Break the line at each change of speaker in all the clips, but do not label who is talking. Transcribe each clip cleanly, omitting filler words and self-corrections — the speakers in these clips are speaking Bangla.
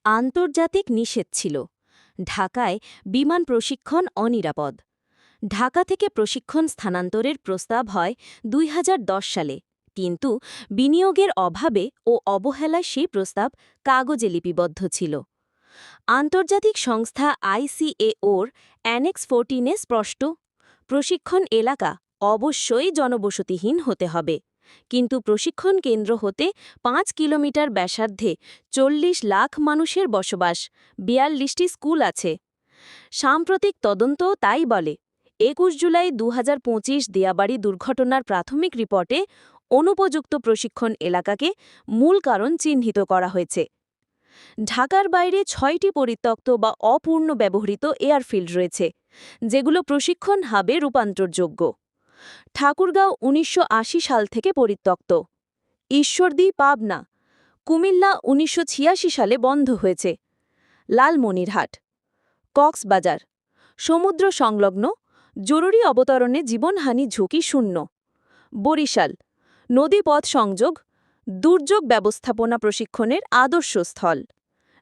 আন্তর্জাতিক নিষেধ ছিল। ঢাকায় বিমান প্রশিক্ষণ অনিরাপদ। ঢাকা থেকে প্রশিক্ষণ স্থানান্তরের প্রস্তাব হয় ২০১০ সালে, কিন্তু বিনিয়োগের অভাবে ও অবহেলায় সেই প্রস্তাব কাগজে লিপিবদ্ধ ছিল। আন্তর্জাতিক সংস্থা ICAO-র অ্যানেক্স 14-এ স্পষ্ট, প্রশিক্ষণ এলাকা অবশ্যই জনবসতিহীন হতে হবে, কিন্তু প্রশিক্ষণ কেন্দ্র হতে ৫ কিলোমিটার ব্যাসার্ধে ৪০ লাখ মানুষের বসবাস, ৪২টি স্কুল আছে। সাম্প্রতিক তদন্তও তাই বলে। ২১ জুলাই ২০২৫ দিয়াবাড়ি দুর্ঘটনার প্রাথমিক রিপোর্টে অনুপযুক্ত প্রশিক্ষণ এলাকাকে মূল কারণ চিহ্নিত করা হয়েছে। ঢাকার বাইরে ৬টি পরিত্যক্ত বা অপূর্ণ ব্যবহৃত এয়ারফিল্ড রয়েছে, যেগুলো প্রশিক্ষণ হাবে রূপান্তরযোগ্য। ঠাকুরগাঁও ১৯৮০ সাল থেকে পরিত্যক্ত। ঈশ্বরদী, পাবনা, কুমিল্লা ১৯৮৬ সালে বন্ধ হয়েছে। লালমনিরহাট, কক্সবাজার, সমুদ্র সংলগ্ন, জরুরি অবতরণে জীবনহানি ঝুঁকি শূন্য। বরিশাল, নদীপথ সংযোগ, দুর্যোগ ব্যবস্থাপনা প্রশিক্ষণের আদর্শ স্থল।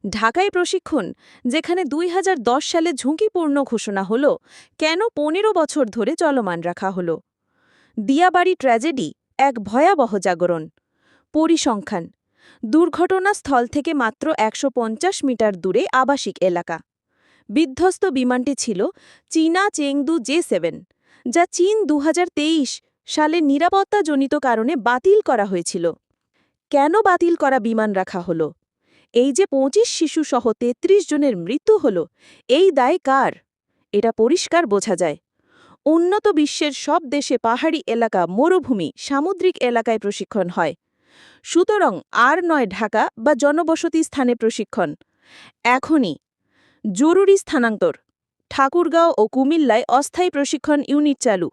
ঢাকায় প্রশিক্ষণ, যেখানে ২০১০ সালে ঝুঁকিপূর্ণ ঘোষণা হল, কেন ১৫ বছর ধরে চলমান রাখা হল? দিয়াবাড়ি ট্র্যাজেডি এক ভয়াবহ জাগরণ। পরিসংখ্যান, দুর্ঘটনাস্থল থেকে মাত্র ১৫০ মিটার দূরে আবাসিক এলাকা। বিধ্বস্ত বিমানটি ছিল চীনা চেংদু জে7, যা চীন ২০২৩ সালে নিরাপত্তাজনিত কারণে বাতিল করা হয়েছিল। কেন বাতিল করা বিমান রাখা হল? এই যে ২৫ শিশুসহ ৩৩ জনের মৃত্যু হল, এই দায় কার? এটা পরিষ্কার বোঝা যায়। উন্নত বিশ্বের সব দেশে পাহাড়ি এলাকা, মরুভূমি, সামুদ্রিক এলাকায় প্রশিক্ষণ হয়। সুতরাং আর নয় ঢাকা বা জনবসতি স্থানে প্রশিক্ষণ। এখনই জরুরি স্থানান্তর। ঠাকুরগাঁও ও কুমিল্লায় অস্থায়ী প্রশিক্ষণ ইউনিট চালু।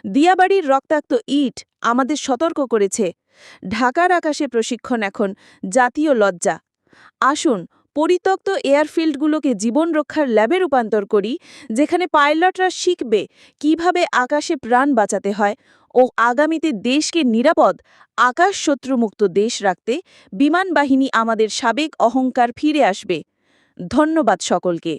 দিয়াবাড়ির রক্তাক্ত ইট আমাদের সতর্ক করেছে, ঢাকার আকাশে প্রশিক্ষণ এখন জাতীয় লজ্জা। আসুন পরিত্যক্ত এয়ারফিল্ডগুলোকে জীবন রক্ষার ল্যাবে রূপান্তর করি, যেখানে পাইলটরা শিখবে কিভাবে আকাশে প্রাণ বাঁচাতে হয় ও আগামীতে দেশকে নিরাপদ আকাশ শত্রুমুক্ত দেশ রাখতে বিমান বাহিনী আমাদের সাবেক অহংকার ফিরে আসবে। ধন্যবাদ সকলকে।